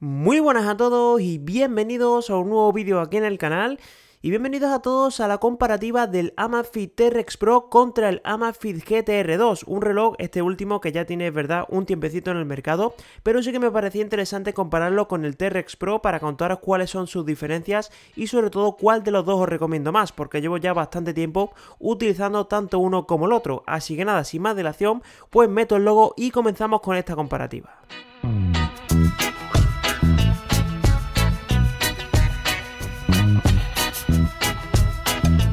Muy buenas a todos y bienvenidos a un nuevo vídeo aquí en el canal. Y bienvenidos a todos a la comparativa del Amazfit T-Rex Pro contra el Amazfit GTR2, un reloj, este último que ya tiene, verdad, un tiempecito en el mercado, pero sí que me parecía interesante compararlo con el T-Rex Pro para contaros cuáles son sus diferencias y sobre todo cuál de los dos os recomiendo más, porque llevo ya bastante tiempo utilizando tanto uno como el otro. Así que nada, sin más dilación, pues meto el logo y comenzamos con esta comparativa.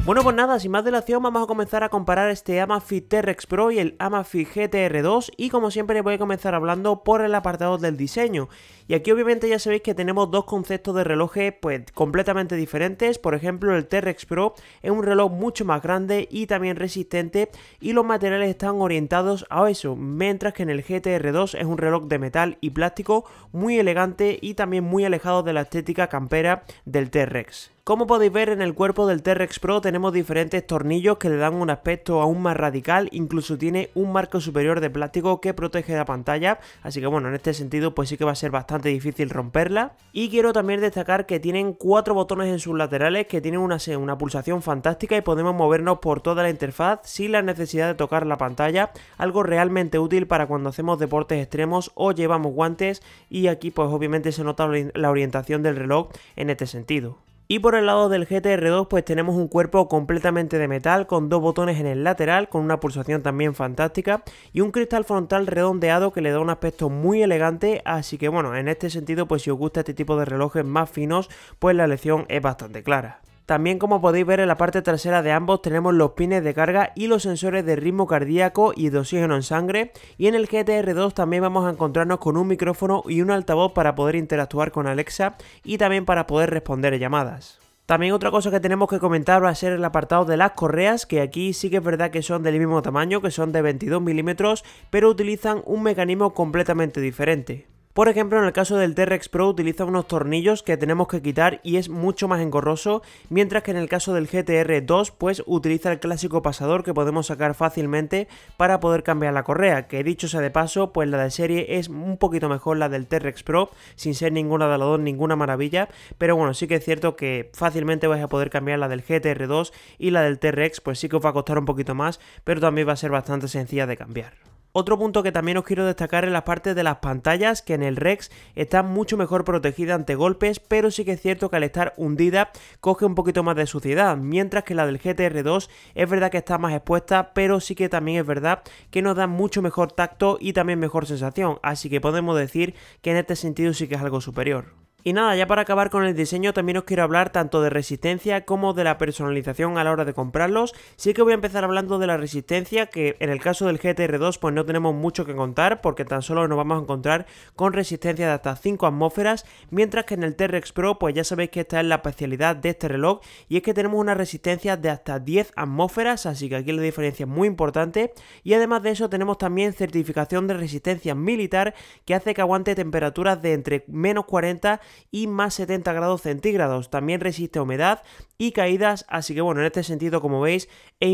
Bueno, pues nada, sin más dilación vamos a comenzar a comparar este Amazfit T-Rex Pro y el Amazfit GTR2 y como siempre voy a comenzar hablando por el apartado del diseño. Y aquí obviamente ya sabéis que tenemos dos conceptos de relojes pues completamente diferentes. Por ejemplo, el T-Rex Pro es un reloj mucho más grande y también resistente y los materiales están orientados a eso, mientras que en el GTR2 es un reloj de metal y plástico muy elegante y también muy alejado de la estética campera del T-Rex. Como podéis ver, en el cuerpo del T-Rex Pro tenemos diferentes tornillos que le dan un aspecto aún más radical, incluso tiene un marco superior de plástico que protege la pantalla, así que bueno, en este sentido pues sí que va a ser bastante difícil romperla. Y quiero también destacar que tienen 4 botones en sus laterales que tienen una pulsación fantástica y podemos movernos por toda la interfaz sin la necesidad de tocar la pantalla, algo realmente útil para cuando hacemos deportes extremos o llevamos guantes, y aquí pues obviamente se nota la orientación del reloj en este sentido. Y por el lado del GTR2 pues tenemos un cuerpo completamente de metal con 2 botones en el lateral con una pulsación también fantástica y un cristal frontal redondeado que le da un aspecto muy elegante, así que bueno, en este sentido pues si os gusta este tipo de relojes más finos pues la elección es bastante clara. También, como podéis ver, en la parte trasera de ambos tenemos los pines de carga y los sensores de ritmo cardíaco y de oxígeno en sangre, y en el GTR2 también vamos a encontrarnos con un micrófono y un altavoz para poder interactuar con Alexa y también para poder responder llamadas. También otra cosa que tenemos que comentar va a ser el apartado de las correas, que aquí sí que es verdad que son del mismo tamaño, que son de 22 milímetros, pero utilizan un mecanismo completamente diferente. Por ejemplo, en el caso del T-Rex Pro utiliza unos tornillos que tenemos que quitar y es mucho más engorroso, mientras que en el caso del GTR2 pues utiliza el clásico pasador que podemos sacar fácilmente para poder cambiar la correa, que dicho sea de paso, pues la de serie es un poquito mejor la del T-Rex Pro, sin ser ninguna de las dos ninguna maravilla, pero bueno, sí que es cierto que fácilmente vais a poder cambiar la del GTR2 y la del T-Rex, pues sí que os va a costar un poquito más, pero también va a ser bastante sencilla de cambiar. Otro punto que también os quiero destacar es la parte de las pantallas, que en el Rex está mucho mejor protegida ante golpes, pero sí que es cierto que al estar hundida coge un poquito más de suciedad, mientras que la del GTR2 es verdad que está más expuesta, pero sí que también es verdad que nos da mucho mejor tacto y también mejor sensación, así que podemos decir que en este sentido sí que es algo superior. Y nada, ya para acabar con el diseño también os quiero hablar tanto de resistencia como de la personalización a la hora de comprarlos. Sí que voy a empezar hablando de la resistencia, que en el caso del GTR2 pues no tenemos mucho que contar porque tan solo nos vamos a encontrar con resistencia de hasta 5 atmósferas, mientras que en el T-Rex Pro pues ya sabéis que esta es la especialidad de este reloj y es que tenemos una resistencia de hasta 10 atmósferas, así que aquí la diferencia es muy importante, y además de eso tenemos también certificación de resistencia militar que hace que aguante temperaturas de entre menos 40 y más 70 grados centígrados. También resiste humedad y caídas, así que bueno, en este sentido, como veis, es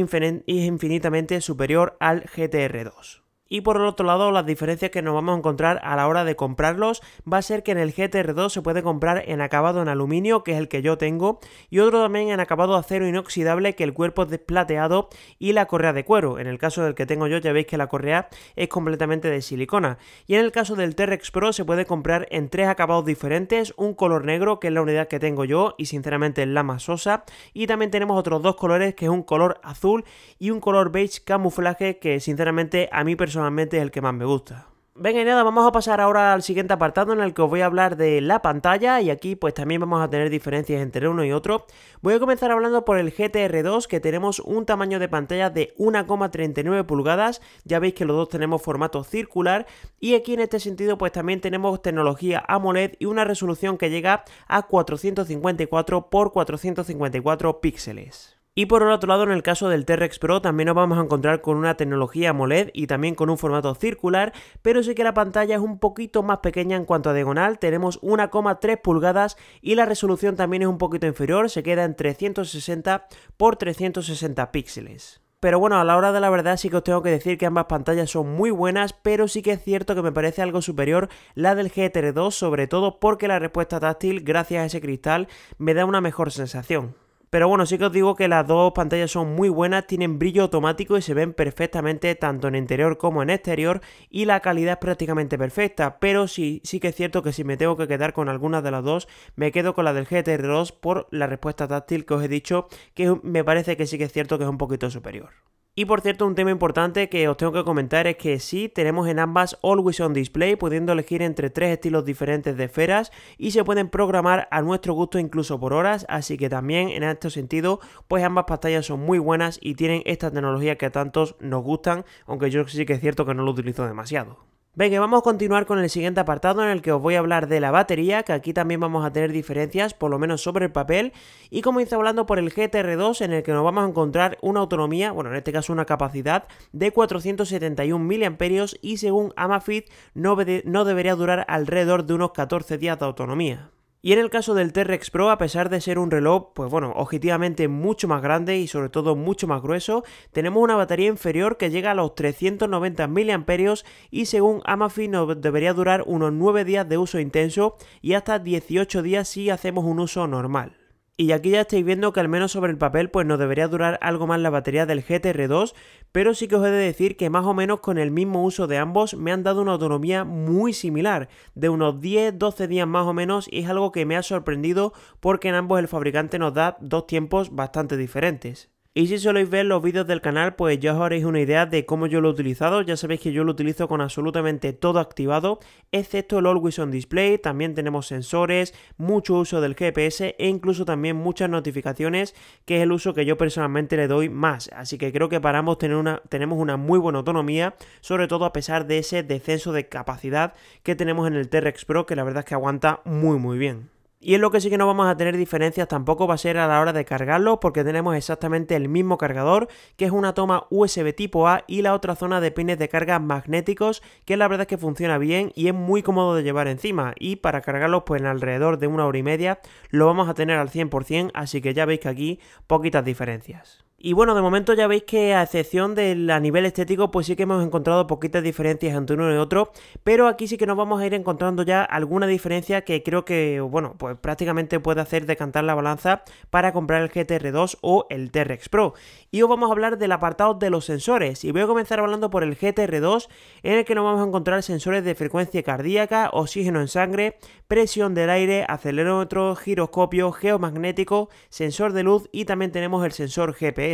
infinitamente superior al GTR2. Y por el otro lado, las diferencias que nos vamos a encontrar a la hora de comprarlos va a ser que en el GTR2 se puede comprar en acabado en aluminio, que es el que yo tengo, y otro también en acabado acero inoxidable, que el cuerpo es plateado y la correa de cuero. En el caso del que tengo yo ya veis que la correa es completamente de silicona. Y en el caso del T-Rex Pro se puede comprar en 3 acabados diferentes, un color negro, que es la unidad que tengo yo y sinceramente es la más sosa, y también tenemos otros 2 colores, que es un color azul y un color beige camuflaje, que sinceramente a mí personalmente es el que más me gusta. Venga, y nada, vamos a pasar ahora al siguiente apartado en el que os voy a hablar de la pantalla, y aquí pues también vamos a tener diferencias entre uno y otro. Voy a comenzar hablando por el GTR2, que tenemos un tamaño de pantalla de 1,39 pulgadas, ya veis que los dos tenemos formato circular, y aquí en este sentido pues también tenemos tecnología AMOLED y una resolución que llega a 454 x 454 píxeles. Y por el otro lado, en el caso del T-Rex Pro también nos vamos a encontrar con una tecnología AMOLED y también con un formato circular, pero sí que la pantalla es un poquito más pequeña en cuanto a diagonal, tenemos 1,3 pulgadas y la resolución también es un poquito inferior, se queda en 360 x 360 píxeles. Pero bueno, a la hora de la verdad sí que os tengo que decir que ambas pantallas son muy buenas, pero sí que es cierto que me parece algo superior la del GTR2, sobre todo porque la respuesta táctil, gracias a ese cristal, me da una mejor sensación. Pero bueno, sí que os digo que las dos pantallas son muy buenas, tienen brillo automático y se ven perfectamente tanto en interior como en exterior y la calidad es prácticamente perfecta, pero sí que es cierto que si me tengo que quedar con alguna de las dos, me quedo con la del GTR2 por la respuesta táctil que os he dicho, que me parece que sí que es cierto que es un poquito superior. Y por cierto, un tema importante que os tengo que comentar es que sí, tenemos en ambas Always On Display, pudiendo elegir entre 3 estilos diferentes de esferas y se pueden programar a nuestro gusto incluso por horas, así que también en este sentido, pues ambas pantallas son muy buenas y tienen esta tecnología que a tantos nos gustan, aunque yo sí que es cierto que no lo utilizo demasiado. Venga, vamos a continuar con el siguiente apartado en el que os voy a hablar de la batería, que aquí también vamos a tener diferencias, por lo menos sobre el papel, y comienzo hablando por el GTR2 en el que nos vamos a encontrar una autonomía, bueno en este caso una capacidad de 471 mAh y según Amazfit no debería durar alrededor de unos 14 días de autonomía. Y en el caso del T-Rex Pro, a pesar de ser un reloj, pues bueno, objetivamente mucho más grande y sobre todo mucho más grueso, tenemos una batería inferior que llega a los 390 mAh y según Amazfit nos debería durar unos 9 días de uso intenso y hasta 18 días si hacemos un uso normal. Y aquí ya estáis viendo que al menos sobre el papel pues nos debería durar algo más la batería del GTR2, pero sí que os he de decir que más o menos con el mismo uso de ambos me han dado una autonomía muy similar, de unos 10-12 días más o menos, y es algo que me ha sorprendido porque en ambos el fabricante nos da dos tiempos bastante diferentes. Y si soléis ver los vídeos del canal, pues ya os haréis una idea de cómo yo lo he utilizado. Ya sabéis que yo lo utilizo con absolutamente todo activado, excepto el Always On Display. También tenemos sensores, mucho uso del GPS e incluso también muchas notificaciones, que es el uso que yo personalmente le doy más. Así que creo que para ambos tenemos una muy buena autonomía, sobre todo a pesar de ese descenso de capacidad que tenemos en el T-Rex Pro, que la verdad es que aguanta muy bien. Y en lo que sí que no vamos a tener diferencias tampoco va a ser a la hora de cargarlo, porque tenemos exactamente el mismo cargador, que es una toma USB tipo A, y la otra zona de pines de carga magnéticos, que la verdad es que funciona bien y es muy cómodo de llevar encima, y para cargarlo pues en alrededor de 1 hora y media lo vamos a tener al 100%, así que ya veis que aquí poquitas diferencias. Y bueno, de momento ya veis que a excepción del a nivel estético, pues sí que hemos encontrado poquitas diferencias entre uno y otro, pero aquí sí que nos vamos a ir encontrando ya alguna diferencia que creo que, bueno, pues prácticamente puede hacer decantar la balanza para comprar el GTR2 o el T-Rex Pro. Y os vamos a hablar del apartado de los sensores, y voy a comenzar hablando por el GTR2, en el que nos vamos a encontrar sensores de frecuencia cardíaca, oxígeno en sangre, presión del aire, acelerómetro, giroscopio, geomagnético, sensor de luz y también tenemos el sensor GPS.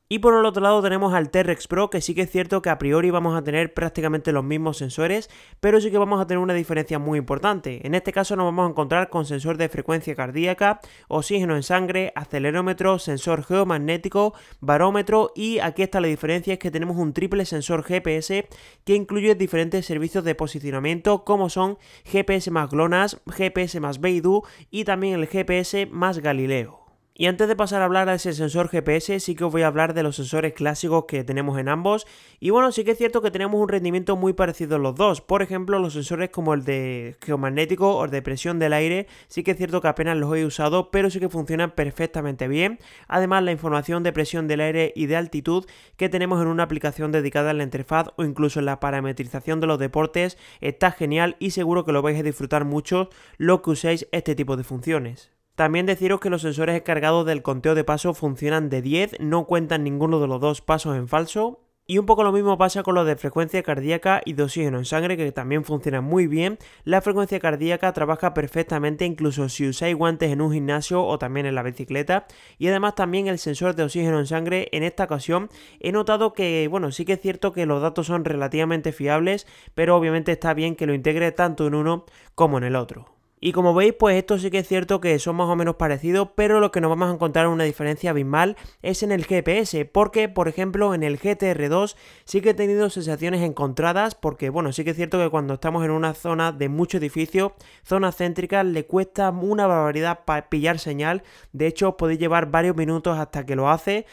Y por el otro lado tenemos al T-Rex Pro, que sí que es cierto que a priori vamos a tener prácticamente los mismos sensores, pero sí que vamos a tener una diferencia muy importante. En este caso nos vamos a encontrar con sensor de frecuencia cardíaca, oxígeno en sangre, acelerómetro, sensor geomagnético, barómetro, y aquí está la diferencia, es que tenemos un triple sensor GPS que incluye diferentes servicios de posicionamiento como son GPS más GLONASS, GPS más Beidou y también el GPS más Galileo. Y antes de pasar a hablar de ese sensor GPS, sí que os voy a hablar de los sensores clásicos que tenemos en ambos. Y bueno, sí que es cierto que tenemos un rendimiento muy parecido en los dos. Por ejemplo, los sensores como el de geomagnético o el de presión del aire, sí que es cierto que apenas los he usado, pero sí que funcionan perfectamente bien. Además, la información de presión del aire y de altitud que tenemos en una aplicación dedicada en la interfaz o incluso en la parametrización de los deportes está genial y seguro que lo vais a disfrutar mucho lo que uséis este tipo de funciones. También deciros que los sensores encargados del conteo de pasos funcionan de 10, no cuentan ninguno de los dos pasos en falso. Y un poco lo mismo pasa con los de frecuencia cardíaca y de oxígeno en sangre, que también funcionan muy bien. La frecuencia cardíaca trabaja perfectamente incluso si usáis guantes en un gimnasio o también en la bicicleta. Y además también el sensor de oxígeno en sangre, en esta ocasión he notado que, bueno, sí que es cierto que los datos son relativamente fiables, pero obviamente está bien que lo integre tanto en uno como en el otro. Y como veis, pues esto sí que es cierto que son más o menos parecidos, pero lo que nos vamos a encontrar una diferencia abismal es en el GPS, porque por ejemplo en el GTR2 sí que he tenido sensaciones encontradas, porque bueno, sí que es cierto que cuando estamos en una zona de mucho edificio, zonas céntricas, le cuesta una barbaridad para pillar señal. De hecho, os podéis llevar varios minutos hasta que lo hace.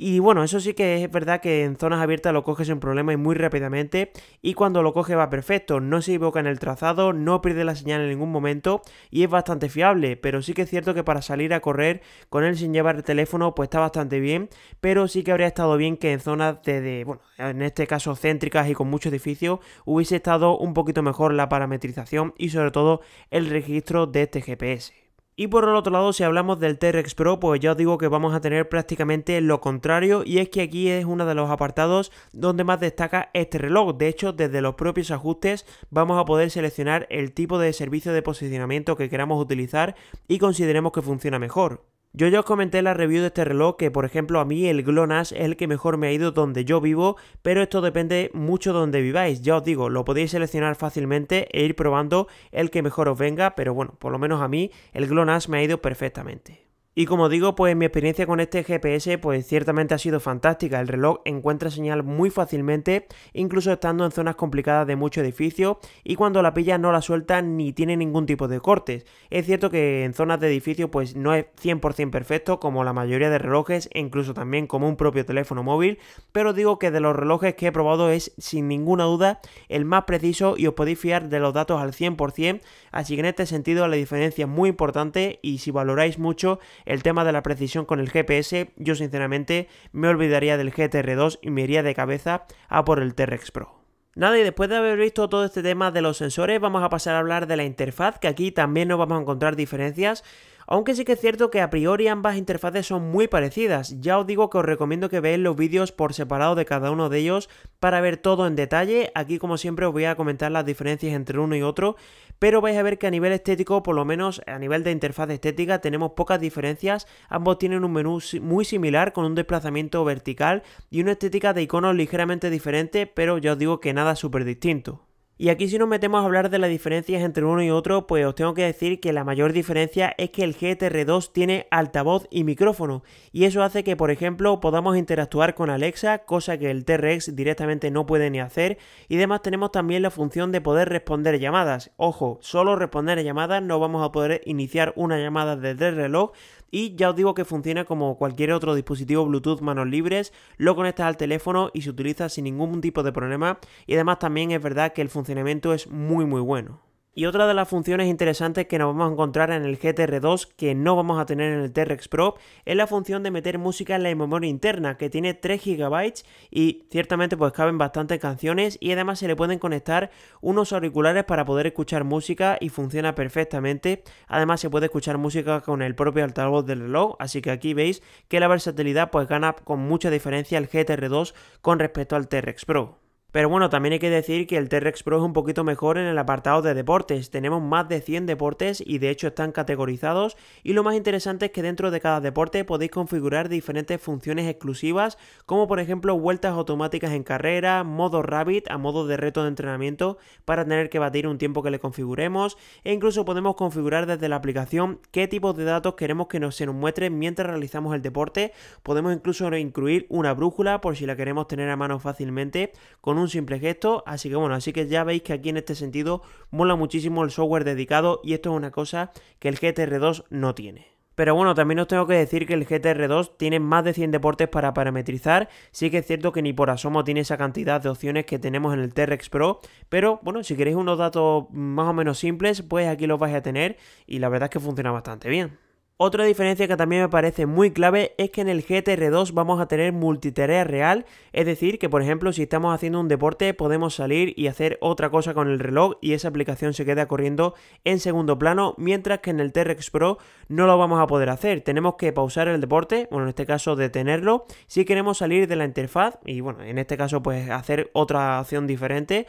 Y bueno, eso sí que es verdad que en zonas abiertas lo coge sin problema y muy rápidamente, y cuando lo coge va perfecto, no se equivoca en el trazado, no pierde la señal en ningún momento y es bastante fiable, pero sí que es cierto que para salir a correr con él sin llevar el teléfono pues está bastante bien, pero sí que habría estado bien que en zonas bueno, en este caso céntricas y con muchos edificios, hubiese estado un poquito mejor la parametrización y sobre todo el registro de este GPS. Y por el otro lado, si hablamos del T-Rex Pro, pues ya os digo que vamos a tener prácticamente lo contrario, y es que aquí es uno de los apartados donde más destaca este reloj. De hecho, desde los propios ajustes vamos a poder seleccionar el tipo de servicio de posicionamiento que queramos utilizar y consideremos que funciona mejor. Yo ya os comenté en la review de este reloj que, por ejemplo, a mí el GLONASS es el que mejor me ha ido donde yo vivo, pero esto depende mucho de donde viváis. Ya os digo, lo podéis seleccionar fácilmente e ir probando el que mejor os venga, pero bueno, por lo menos a mí el GLONASS me ha ido perfectamente. Y como digo, pues mi experiencia con este GPS pues ciertamente ha sido fantástica. El reloj encuentra señal muy fácilmente, incluso estando en zonas complicadas de muchos edificios, y cuando la pilla no la suelta ni tiene ningún tipo de cortes. Es cierto que en zonas de edificio pues no es 100% perfecto como la mayoría de relojes e incluso también como un propio teléfono móvil, pero digo que de los relojes que he probado es sin ninguna duda el más preciso y os podéis fiar de los datos al 100%, así que en este sentido la diferencia es muy importante, y si valoráis mucho el tema de la precisión con el GPS, yo sinceramente me olvidaría del GTR2 y me iría de cabeza a por el T-Rex Pro. Nada, y después de haber visto todo este tema de los sensores, vamos a pasar a hablar de la interfaz, que aquí también nos vamos a encontrar diferencias, aunque sí que es cierto que a priori ambas interfaces son muy parecidas. Ya os digo que os recomiendo que veáis los vídeos por separado de cada uno de ellos para ver todo en detalle. Aquí, como siempre, os voy a comentar las diferencias entre uno y otro, pero vais a ver que a nivel estético, por lo menos a nivel de interfaz estética, tenemos pocas diferencias. Ambos tienen un menú muy similar con un desplazamiento vertical y una estética de iconos ligeramente diferente, pero ya os digo que nada súper distinto. Y aquí, si nos metemos a hablar de las diferencias entre uno y otro, pues os tengo que decir que la mayor diferencia es que el GTR2 tiene altavoz y micrófono, y eso hace que, por ejemplo, podamos interactuar con Alexa, cosa que el T-Rex directamente no puede ni hacer, y además tenemos también la función de poder responder llamadas. Ojo, solo responder llamadas, no vamos a poder iniciar una llamada desde el reloj. Y ya os digo que funciona como cualquier otro dispositivo Bluetooth manos libres, lo conectas al teléfono y se utiliza sin ningún tipo de problema, y además también es verdad que el funcionamiento es muy bueno. Y otra de las funciones interesantes que nos vamos a encontrar en el GTR2 que no vamos a tener en el T-Rex Pro es la función de meter música en la memoria interna, que tiene 3 GB y ciertamente pues caben bastantes canciones, y además se le pueden conectar unos auriculares para poder escuchar música y funciona perfectamente. Además se puede escuchar música con el propio altavoz del reloj, así que aquí veis que la versatilidad pues gana con mucha diferencia el GTR2 con respecto al T-Rex Pro. Pero bueno, también hay que decir que el T-Rex Pro es un poquito mejor en el apartado de deportes. Tenemos más de 100 deportes y de hecho están categorizados, y lo más interesante es que dentro de cada deporte podéis configurar diferentes funciones exclusivas, como por ejemplo vueltas automáticas en carrera, modo Rabbit a modo de reto de entrenamiento para tener que batir un tiempo que le configuremos, e incluso podemos configurar desde la aplicación qué tipos de datos queremos que se nos muestren mientras realizamos el deporte. Podemos incluso incluir una brújula por si la queremos tener a mano fácilmente con un simple gesto, así que bueno, así que ya veis que aquí en este sentido mola muchísimo el software dedicado, y esto es una cosa que el GTR2 no tiene. Pero bueno, también os tengo que decir que el GTR2 tiene más de 100 deportes para parametrizar. Sí que es cierto que ni por asomo tiene esa cantidad de opciones que tenemos en el T-Rex Pro, pero bueno, si queréis unos datos más o menos simples, pues aquí los vais a tener, y la verdad es que funciona bastante bien. Otra diferencia que también me parece muy clave es que en el GTR2 vamos a tener multitarea real, es decir, que por ejemplo si estamos haciendo un deporte podemos salir y hacer otra cosa con el reloj y esa aplicación se queda corriendo en segundo plano, mientras que en el T-Rex Pro no lo vamos a poder hacer. Tenemos que pausar el deporte, bueno, en este caso detenerlo, si queremos salir de la interfaz y bueno, en este caso pues hacer otra opción diferente.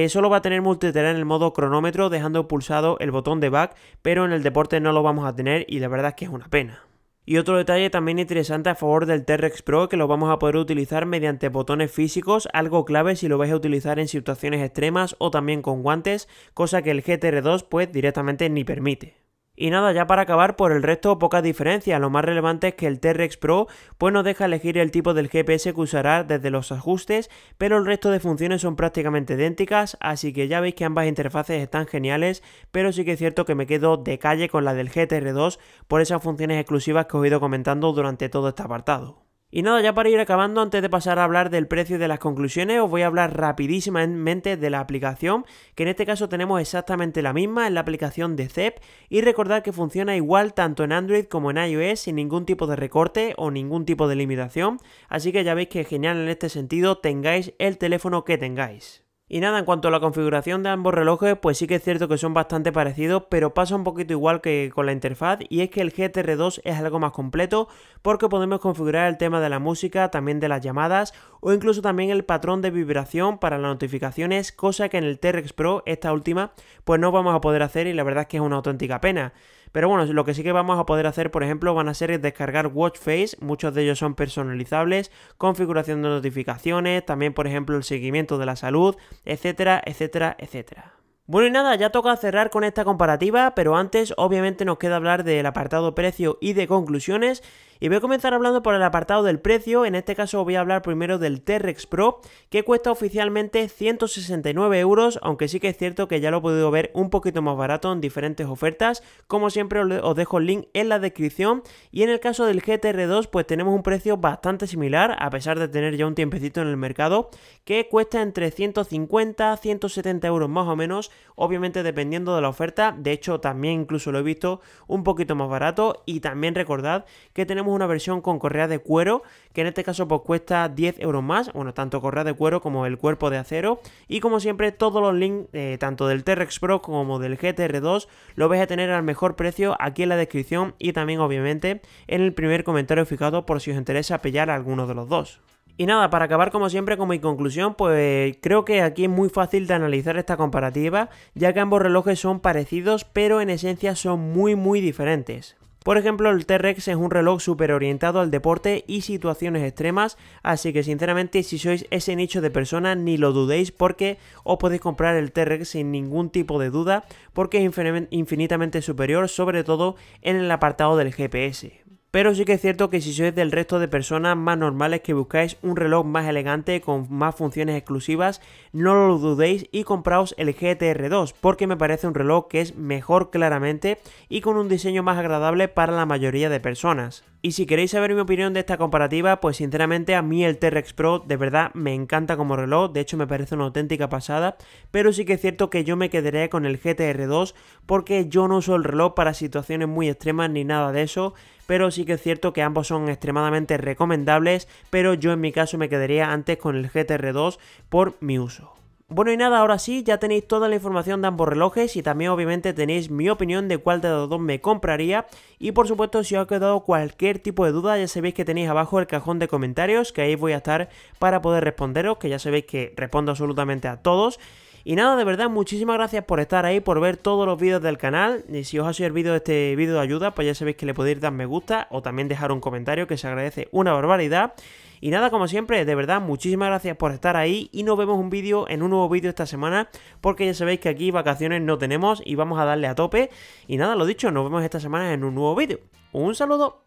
Solo va a tener multitarea en el modo cronómetro, dejando pulsado el botón de back, pero en el deporte no lo vamos a tener y la verdad es que es una pena. Y otro detalle también interesante a favor del T-Rex Pro, que lo vamos a poder utilizar mediante botones físicos, algo clave si lo vais a utilizar en situaciones extremas o también con guantes, cosa que el GTR2 pues directamente ni permite. Y nada, ya para acabar, por el resto poca diferencia. Lo más relevante es que el T-Rex Pro pues nos deja elegir el tipo del GPS que usará desde los ajustes, pero el resto de funciones son prácticamente idénticas, así que ya veis que ambas interfaces están geniales, pero sí que es cierto que me quedo de calle con la del GTR2 por esas funciones exclusivas que os he ido comentando durante todo este apartado. Y nada, ya para ir acabando, antes de pasar a hablar del precio y de las conclusiones, os voy a hablar rapidísimamente de la aplicación, que en este caso tenemos exactamente la misma, en la aplicación de Zep, y recordad que funciona igual tanto en Android como en iOS, sin ningún tipo de recorte o ningún tipo de limitación, así que ya veis que es genial en este sentido, tengáis el teléfono que tengáis. Y nada, en cuanto a la configuración de ambos relojes, pues sí que es cierto que son bastante parecidos, pero pasa un poquito igual que con la interfaz, y es que el GTR2 es algo más completo porque podemos configurar el tema de la música, también de las llamadas o incluso también el patrón de vibración para las notificaciones, cosa que en el T-Rex Pro, esta última, pues no vamos a poder hacer y la verdad es que es una auténtica pena. Pero bueno, lo que sí que vamos a poder hacer, por ejemplo, van a ser descargar watch face, muchos de ellos son personalizables, configuración de notificaciones, también por ejemplo el seguimiento de la salud, etcétera, etcétera, etcétera. Bueno y nada, ya toca cerrar con esta comparativa, pero antes obviamente nos queda hablar del apartado precio y de conclusiones, y voy a comenzar hablando por el apartado del precio. En este caso voy a hablar primero del T-Rex Pro, que cuesta oficialmente 169 euros, aunque sí que es cierto que ya lo he podido ver un poquito más barato en diferentes ofertas. Como siempre os dejo el link en la descripción, y en el caso del GTR2 pues tenemos un precio bastante similar, a pesar de tener ya un tiempecito en el mercado, que cuesta entre 150 170 euros más o menos, obviamente dependiendo de la oferta. De hecho también incluso lo he visto un poquito más barato, y también recordad que tenemos una versión con correa de cuero, que en este caso pues cuesta 10 euros más, bueno, tanto correa de cuero como el cuerpo de acero. Y como siempre todos los links, tanto del T-Rex Pro como del GTR2, lo vais a tener al mejor precio aquí en la descripción, y también obviamente en el primer comentario fijado por si os interesa pillar alguno de los dos. Y nada, para acabar como siempre con mi conclusión, pues creo que aquí es muy fácil de analizar esta comparativa, ya que ambos relojes son parecidos pero en esencia son muy diferentes. Por ejemplo, el T-Rex es un reloj súper orientado al deporte y situaciones extremas, así que sinceramente si sois ese nicho de personas ni lo dudéis, porque os podéis comprar el T-Rex sin ningún tipo de duda, porque es infinitamente superior, sobre todo en el apartado del GPS. Pero sí que es cierto que si sois del resto de personas más normales que buscáis un reloj más elegante con más funciones exclusivas, no lo dudéis y compraos el GTR2, porque me parece un reloj que es mejor claramente y con un diseño más agradable para la mayoría de personas. Y si queréis saber mi opinión de esta comparativa, pues sinceramente a mí el T-Rex Pro de verdad me encanta como reloj, de hecho me parece una auténtica pasada, pero sí que es cierto que yo me quedaré con el GTR2 porque yo no uso el reloj para situaciones muy extremas ni nada de eso, pero sí que es cierto que ambos son extremadamente recomendables, pero yo en mi caso me quedaría antes con el GTR2 por mi uso. Bueno y nada, ahora sí, ya tenéis toda la información de ambos relojes y también obviamente tenéis mi opinión de cuál de los dos me compraría, y por supuesto si os ha quedado cualquier tipo de duda ya sabéis que tenéis abajo el cajón de comentarios, que ahí voy a estar para poder responderos, que ya sabéis que respondo absolutamente a todos. Y nada, de verdad, muchísimas gracias por estar ahí, por ver todos los vídeos del canal, y si os ha servido este vídeo de ayuda, pues ya sabéis que le podéis dar me gusta o también dejar un comentario, que se agradece una barbaridad. Y nada, como siempre, de verdad, muchísimas gracias por estar ahí, y nos vemos en un nuevo vídeo esta semana, porque ya sabéis que aquí vacaciones no tenemos y vamos a darle a tope. Y nada, lo dicho, nos vemos esta semana en un nuevo vídeo. Un saludo.